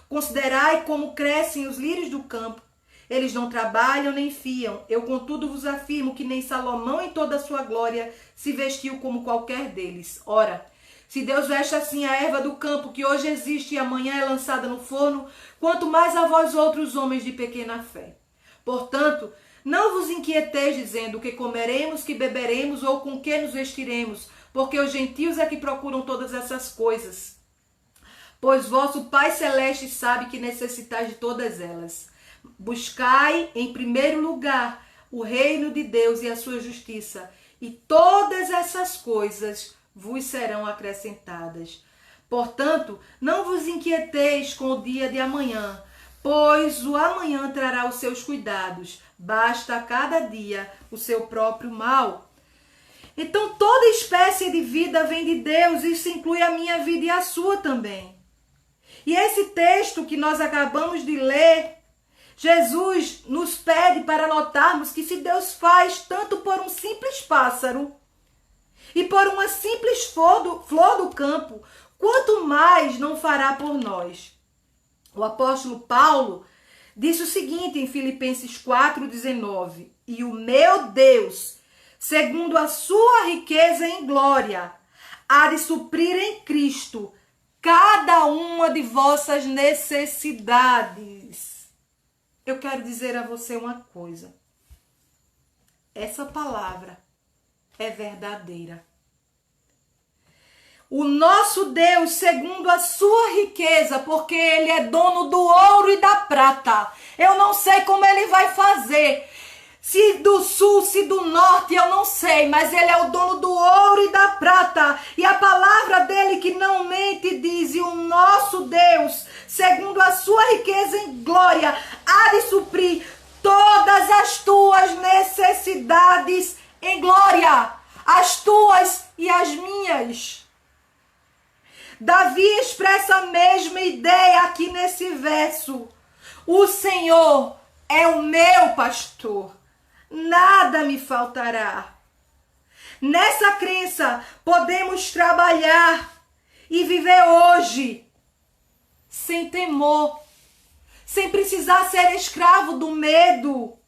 Considerai como crescem os lírios do campo. Eles não trabalham nem fiam. Eu, contudo, vos afirmo que nem Salomão em toda a sua glória se vestiu como qualquer deles. Ora, se Deus veste assim a erva do campo, que hoje existe e amanhã é lançada no forno, quanto mais a vós outros homens de pequena fé. Portanto, não vos inquieteis dizendo o que comeremos, que beberemos ou com que nos vestiremos, porque os gentios é que procuram todas essas coisas. Pois vosso Pai Celeste sabe que necessitais de todas elas. Buscai em primeiro lugar o reino de Deus e a sua justiça, e todas essas coisas vos serão acrescentadas. Portanto, não vos inquieteis com o dia de amanhã, pois o amanhã trará os seus cuidados. Basta a cada dia o seu próprio mal. Então, toda espécie de vida vem de Deus, isso inclui a minha vida e a sua também. E esse texto que nós acabamos de ler, Jesus nos pede para notarmos que se Deus faz tanto por um simples pássaro e por uma simples flor do campo, quanto mais não fará por nós. O apóstolo Paulo disse o seguinte em Filipenses 4,19: e o meu Deus, segundo a sua riqueza em glória, há de suprir em Cristo cada uma de vossas necessidades. Eu quero dizer a você uma coisa. Essa palavra é verdadeira. O nosso Deus, segundo a sua riqueza, porque Ele é dono do ouro e da prata. Eu não sei como Ele vai fazer. Se do sul, se do norte, eu não sei. Mas Ele é o dono do ouro e da prata. E a palavra dele que não mente diz: e o nosso Deus, segundo a sua riqueza em glória, há de suprir todas as tuas necessidades em glória. As tuas e as minhas. Davi expressa a mesma ideia aqui nesse verso. O Senhor é o meu pastor, nada me faltará. Nessa crença, podemos trabalhar e viver hoje sem temor, sem precisar ser escravo do medo,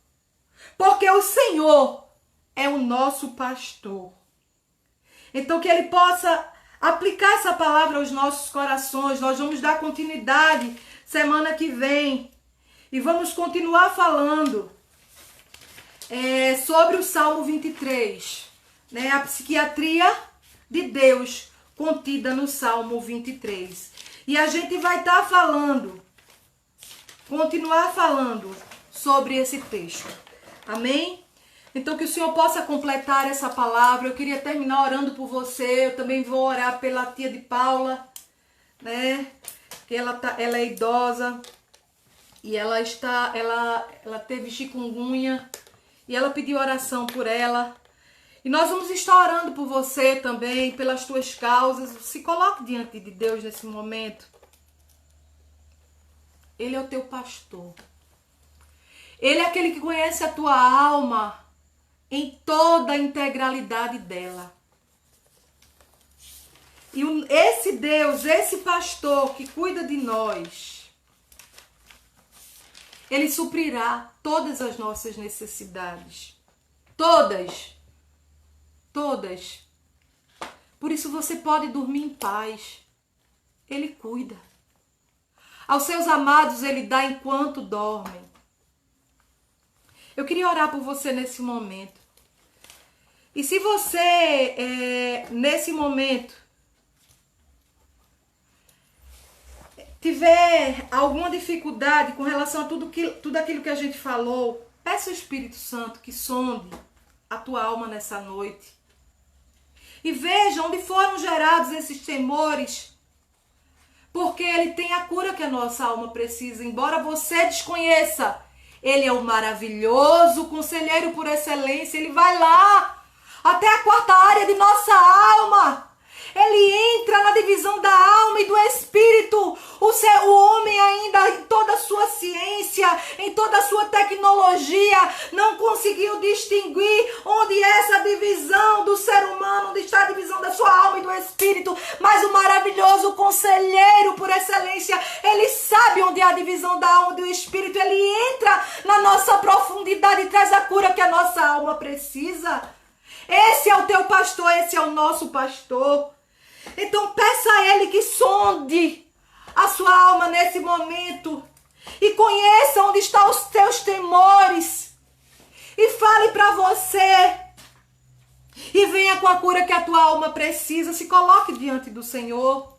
porque o Senhor é o nosso pastor. Então, que Ele possa aplicar essa palavra aos nossos corações. Nós vamos dar continuidade semana que vem e vamos continuar falando sobre o Salmo 23, a psiquiatria de Deus contida no Salmo 23. E a gente vai estar continuar falando sobre esse texto. Amém? Então que o Senhor possa completar essa palavra. Eu queria terminar orando por você. Eu também vou orar pela tia de Paula, né? Que ela é idosa e ela teve chikungunya e ela pediu oração por ela. E nós vamos estar orando por você também, pelas tuas causas. Se coloque diante de Deus nesse momento. Ele é o teu pastor. Ele é aquele que conhece a tua alma em toda a integralidade dela. E esse Deus, esse pastor que cuida de nós, ele suprirá todas as nossas necessidades. Todas. Todas. Por isso você pode dormir em paz. Ele cuida. Aos seus amados ele dá enquanto dormem. Eu queria orar por você nesse momento. E se você, nesse momento, tiver alguma dificuldade com relação a tudo aquilo que a gente falou, peça ao Espírito Santo que sonde a tua alma nessa noite. E veja onde foram gerados esses temores, porque ele tem a cura que a nossa alma precisa. Embora você desconheça, ele é o maravilhoso conselheiro por excelência. Ele vai lá até a quarta área de nossa alma. Ele entra na divisão da alma e do espírito. O homem ainda, em toda a sua ciência, em toda a sua tecnologia, não conseguiu distinguir onde é essa divisão do ser humano, onde está a divisão da sua alma e do espírito. Mas o maravilhoso conselheiro por excelência, ele sabe onde é a divisão da alma e do espírito. Ele entra na nossa profundidade e traz a cura que a nossa alma precisa. Esse é o teu pastor, esse é o nosso pastor. Então peça a ele que sonde a sua alma nesse momento e conheça onde estão os teus temores e fale para você e venha com a cura que a tua alma precisa. Se coloque diante do Senhor.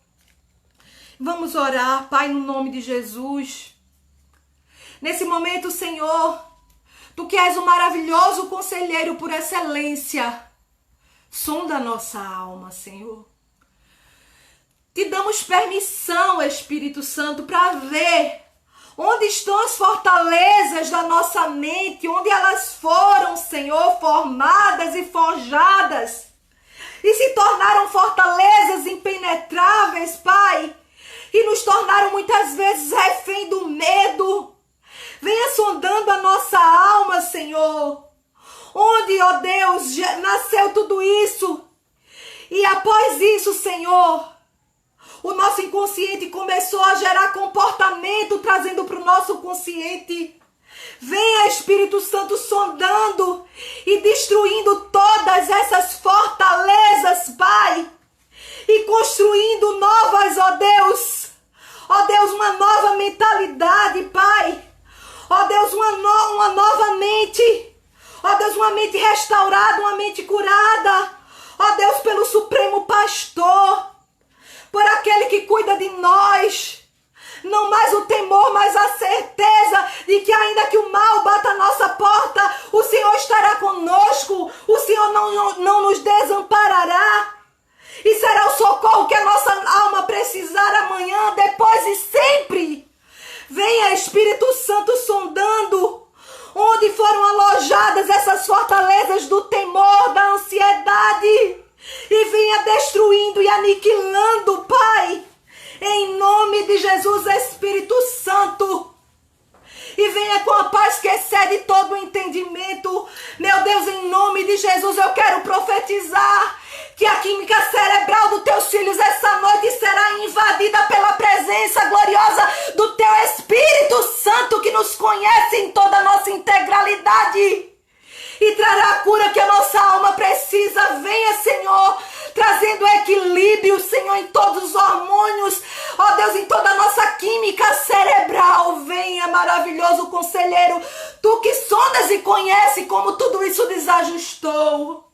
Vamos orar. Pai, no nome de Jesus, nesse momento, Senhor, tu que és o maravilhoso conselheiro por excelência, sonda a nossa alma, Senhor. Te damos permissão, Espírito Santo, para ver onde estão as fortalezas da nossa mente, onde elas foram, Senhor, formadas e forjadas e se tornaram fortalezas impenetráveis, Pai, e nos tornaram muitas vezes refém do medo. Venha sondando a nossa alma, Senhor, onde, ó Deus, nasceu tudo isso. E após isso, Senhor, o nosso inconsciente começou a gerar comportamento, trazendo para o nosso consciente. Venha, Espírito Santo, sondando e destruindo todas essas fortalezas, Pai, e construindo novas, ó Deus, uma nova mentalidade, Pai, ó Deus, uma nova mente, ó Deus, uma mente restaurada, uma mente curada, ó Deus, pelo Supremo Pastor, por aquele que cuida de nós. Não mais o temor, mas a certeza de que ainda que o mal bata a nossa porta, o Senhor estará conosco, o Senhor não nos desamparará. E será o socorro que a nossa alma precisar amanhã, depois e sempre. Venha, Espírito Santo, sondando onde foram alojadas essas fortalezas do temor, da ansiedade, e venha destruindo e aniquilando, Pai, em nome de Jesus, Espírito Santo. E venha com a paz que excede todo o entendimento. Meu Deus, em nome de Jesus, eu quero profetizar que a química cerebral dos teus filhos essa noite será invadida pela presença gloriosa do teu Espírito Santo, que nos conhece em toda a nossa integralidade e trará a cura que a nossa alma precisa. Venha, Senhor, trazendo equilíbrio, Senhor, em todos os hormônios, ó Deus, em toda a nossa química cerebral. Venha, maravilhoso conselheiro, tu que sondas e conhece como tudo isso desajustou.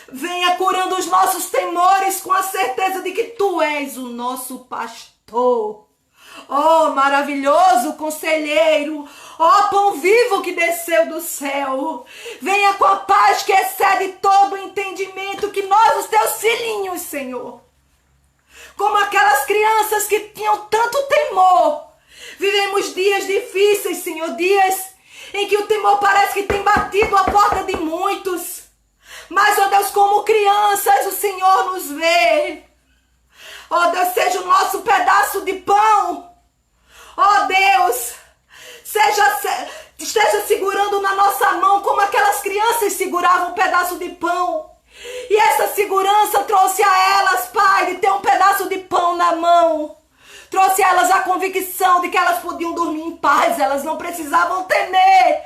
Venha curando os nossos temores com a certeza de que tu és o nosso pastor. pastor. Ó maravilhoso conselheiro, ó pão vivo que desceu do céu, venha com a paz que excede todo o entendimento, que nós, os teus filhinhos, Senhor, como aquelas crianças que tinham tanto temor, vivemos dias difíceis, Senhor, dias em que o temor parece que tem batido a porta de muitos, mas, ó Deus, como crianças, o Senhor nos vê. Ó Deus, seja o nosso pedaço de pão. Ó Deus, esteja segurando na nossa mão como aquelas crianças seguravam um pedaço de pão. E essa segurança trouxe a elas, Pai, de ter um pedaço de pão na mão. Trouxe a elas a convicção de que elas podiam dormir em paz, elas não precisavam temer,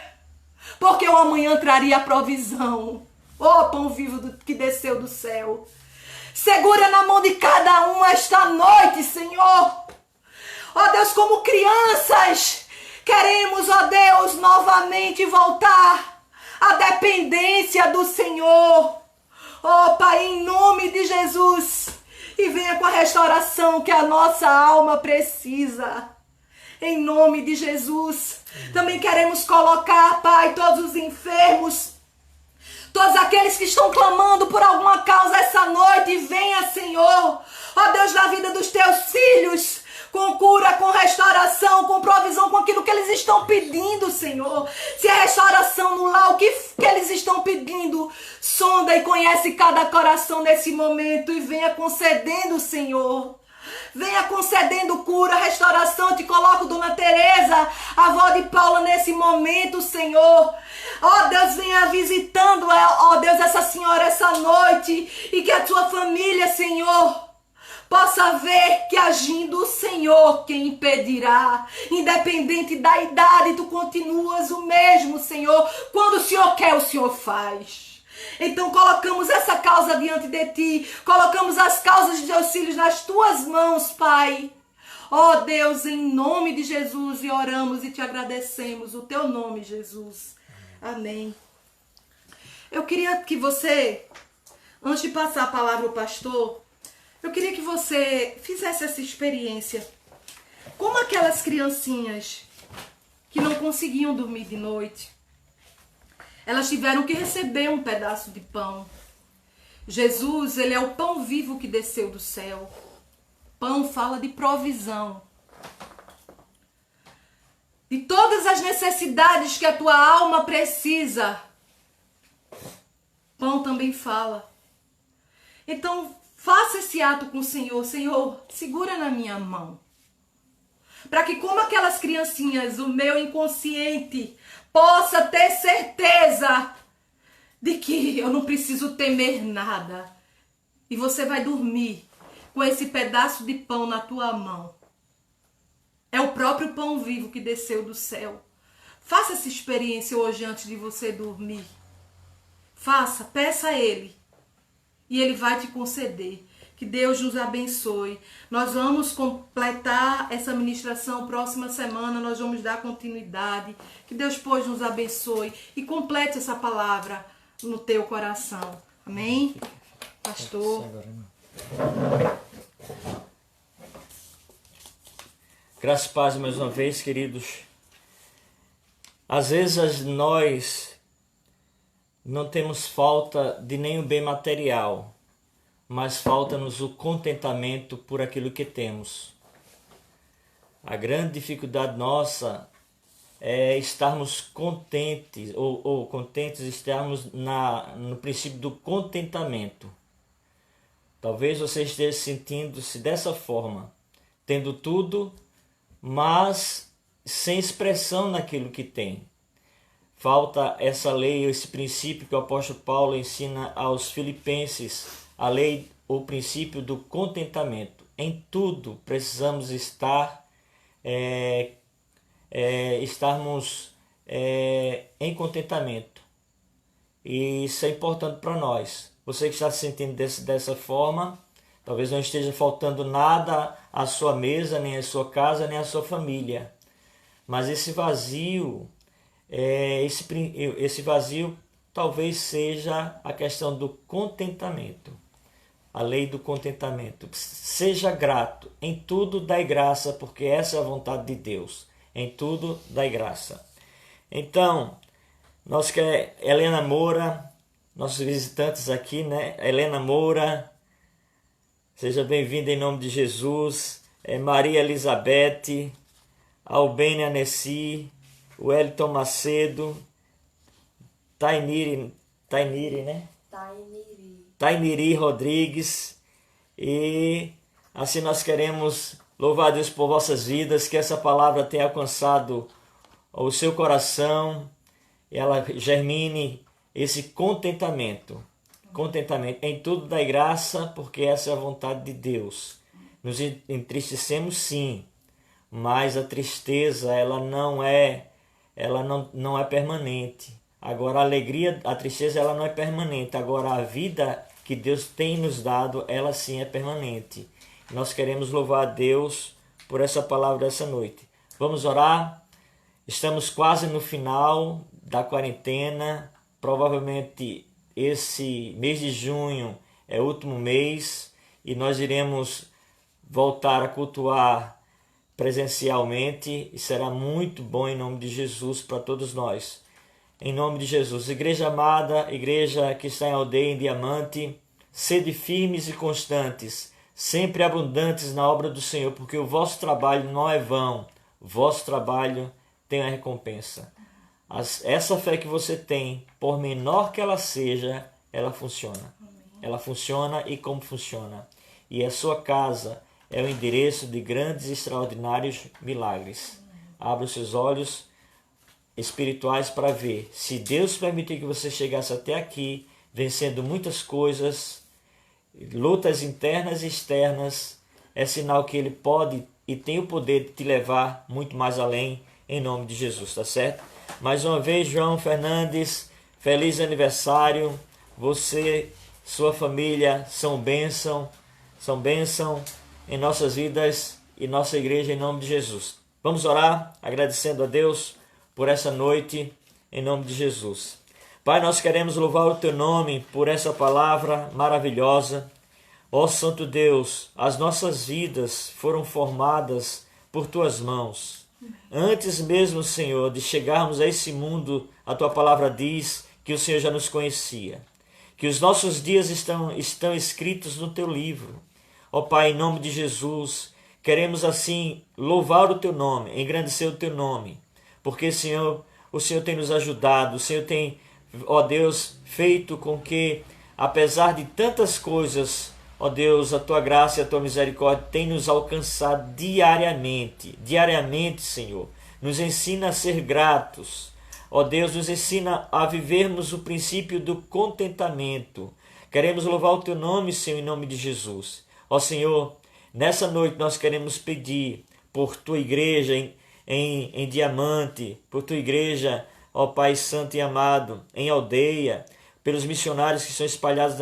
porque o amanhã traria a provisão. Ó pão vivo que desceu do céu. Segura na mão de cada um esta noite, Senhor. Ó Deus, como crianças, queremos, ó Deus, novamente voltar à dependência do Senhor. Ó Pai, em nome de Jesus, e venha com a restauração que a nossa alma precisa. Em nome de Jesus. Também queremos colocar, Pai, todos os enfermos, todos aqueles que estão clamando por alguma causa essa noite, venha, Senhor, ó Deus, na vida dos teus filhos, com cura, com restauração, com provisão, com aquilo que eles estão pedindo, Senhor. Se é restauração no lar, o que eles estão pedindo, sonda e conhece cada coração nesse momento e venha concedendo, Senhor. Venha concedendo cura, restauração. Te coloco, Dona Teresa, avó de Paula, nesse momento, Senhor. Ó Deus, venha visitando, ó Deus, essa senhora essa noite, e que a tua família, Senhor, possa ver que agindo o Senhor, quem impedirá? Independente da idade, tu continuas o mesmo, Senhor. Quando o Senhor quer, o Senhor faz. Então colocamos essa causa diante de ti, colocamos as causas de teus filhos nas tuas mãos, Pai. Ó Deus, em nome de Jesus, e oramos e te agradecemos, o teu nome, Jesus. Amém. Eu queria que você, antes de passar a palavra ao pastor, eu queria que você fizesse essa experiência. Como aquelas criancinhas que não conseguiam dormir de noite, elas tiveram que receber um pedaço de pão. Jesus, ele é o pão vivo que desceu do céu. Pão fala de provisão. De todas as necessidades que a tua alma precisa, pão também fala. Então, faça esse ato com o Senhor. Senhor, segura na minha mão. Para que, como aquelas criancinhas, o meu inconsciente possa ter certeza de que eu não preciso temer nada. E você vai dormir com esse pedaço de pão na tua mão. É o próprio pão vivo que desceu do céu. Faça essa experiência hoje antes de você dormir. Faça, peça a Ele. E Ele vai te conceder. Que Deus nos abençoe. Nós vamos completar essa ministração próxima semana. Nós vamos dar continuidade. Que Deus, pois, nos abençoe. E complete essa palavra no teu coração. Amém? Pastor. Graças e paz mais uma vez, queridos. Às vezes nós não temos falta de nenhum bem material, mas falta-nos o contentamento por aquilo que temos. A grande dificuldade nossa é estarmos contentes, ou contentes, estarmos no princípio do contentamento. Talvez você esteja sentindo-se dessa forma, tendo tudo, mas sem expressão naquilo que tem. Falta essa lei, esse princípio que o apóstolo Paulo ensina aos filipenses, a lei, o princípio do contentamento. Em tudo precisamos estarmos em contentamento. E isso é importante para nós. Você que está se sentindo dessa forma, talvez não esteja faltando nada à sua mesa, nem à sua casa, nem à sua família. Mas esse vazio, esse vazio talvez seja a questão do contentamento. a lei do contentamento. Seja grato, em tudo dai graça, porque essa é a vontade de Deus. Em tudo dai graça. Então, nós que Helena Moura, nossos visitantes aqui, né? Helena Moura, seja bem-vinda em nome de Jesus. Maria Elizabeth, Albênia Nessi, Wellington Macedo, Tainiri, né? Tainiri Rodrigues. E assim nós queremos louvar a Deus por vossas vidas, que essa palavra tenha alcançado o seu coração e ela germine esse contentamento. Contentamento. Em tudo dai graça, porque essa é a vontade de Deus. Nos entristecemos sim, mas a tristeza ela não é permanente. Agora a alegria, a tristeza ela não é permanente. Agora a vida que Deus tem nos dado, ela sim é permanente. Nós queremos louvar a Deus por essa palavra dessa noite. Vamos orar? Estamos quase no final da quarentena. Provavelmente esse mês de junho é o último mês e nós iremos voltar a cultuar presencialmente e será muito bom em nome de Jesus para todos nós. Em nome de Jesus. Igreja amada, igreja que está em Aldeia em Diamante, sede firmes e constantes, sempre abundantes na obra do Senhor, porque o vosso trabalho não é vão, o vosso trabalho tem a recompensa. Essa fé que você tem, por menor que ela seja, ela funciona. Ela funciona e como funciona. E a sua casa é o endereço de grandes e extraordinários milagres. Abra os seus olhos espirituais para ver. Se Deus permitir que você chegasse até aqui, vencendo muitas coisas, lutas internas e externas, é sinal que Ele pode e tem o poder de te levar muito mais além, em nome de Jesus, tá certo? Mais uma vez, João Fernandes, feliz aniversário. Você, sua família, são bênção em nossas vidas e nossa igreja, em nome de Jesus. Vamos orar, agradecendo a Deus por essa noite, em nome de Jesus. Pai, nós queremos louvar o Teu nome por essa palavra maravilhosa. Ó Santo Deus, as nossas vidas foram formadas por Tuas mãos. Antes mesmo, Senhor, de chegarmos a esse mundo, a Tua palavra diz que o Senhor já nos conhecia. Que os nossos dias estão escritos no Teu livro. Ó Pai, em nome de Jesus, queremos assim louvar o Teu nome, engrandecer o Teu nome. Porque, Senhor, o Senhor tem nos ajudado, o Senhor tem, ó Deus, feito com que, apesar de tantas coisas, ó Deus, a Tua graça e a Tua misericórdia tem nos alcançado diariamente. Diariamente, Senhor. Nos ensina a ser gratos. Ó Deus, nos ensina a vivermos o princípio do contentamento. Queremos louvar o Teu nome, Senhor, em nome de Jesus. Ó Senhor, nessa noite nós queremos pedir por Tua igreja em Diamante, por Tua igreja, ó Pai Santo e amado, em Aldeia, pelos missionários que são espalhados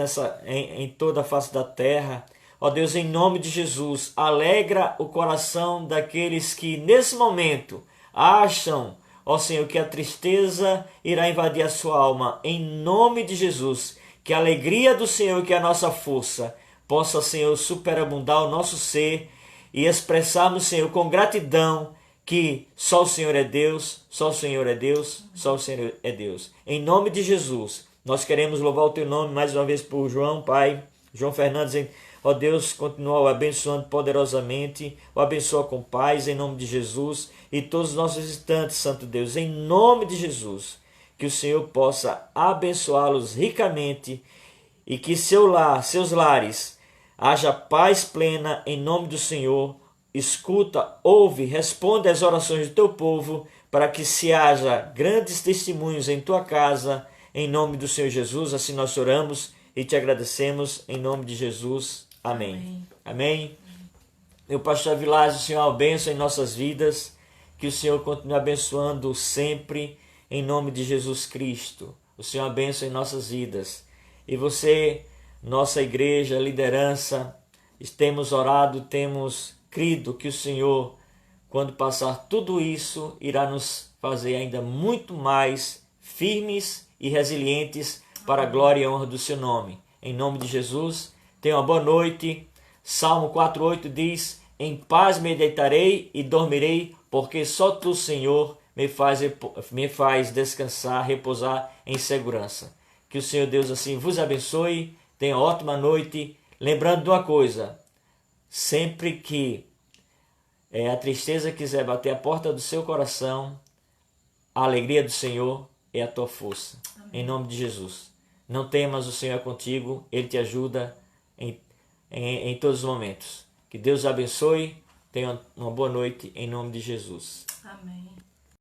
em toda a face da terra. Ó Deus, em nome de Jesus, alegra o coração daqueles que nesse momento acham, ó Senhor, que a tristeza irá invadir a sua alma. Em nome de Jesus, que a alegria do Senhor, que é a nossa força, possa, Senhor, superabundar o nosso ser e expressarmos, Senhor, com gratidão que só o Senhor é Deus, só o Senhor é Deus, só o Senhor é Deus. Em nome de Jesus, nós queremos louvar o Teu nome mais uma vez por João, Pai, João Fernandes, ó Deus, continua o abençoando poderosamente, o abençoa com paz, em nome de Jesus, e todos os nossos visitantes, Santo Deus, em nome de Jesus, que o Senhor possa abençoá-los ricamente e que seus lares, haja paz plena em nome do Senhor. Escuta, ouve, responde às orações do Teu povo, para que se haja grandes testemunhos em Tua casa, em nome do Senhor Jesus. Assim nós oramos e Te agradecemos, em nome de Jesus. Amém. Amém. Meu pastor Vilásio, o Senhor abençoe em nossas vidas, que o Senhor continue abençoando sempre, em nome de Jesus Cristo. O Senhor abençoe em nossas vidas. E você, nossa igreja, liderança, temos orado, temos crido que o Senhor, quando passar tudo isso, irá nos fazer ainda muito mais firmes e resilientes para a glória e honra do Seu nome. Em nome de Jesus, Tenha uma boa noite. Salmo 4:8 diz: em paz me deitarei e dormirei, porque só tu, Senhor, me faz descansar, repousar em segurança. Que o Senhor Deus assim vos abençoe. Tenha uma ótima noite. Lembrando de uma coisa: sempre que a tristeza quiser bater a porta do seu coração, a alegria do Senhor é a tua força. Amém. Em nome de Jesus. Não temas, o Senhor é contigo. Ele te ajuda em todos os momentos. Que Deus abençoe. Tenha uma boa noite em nome de Jesus. Amém.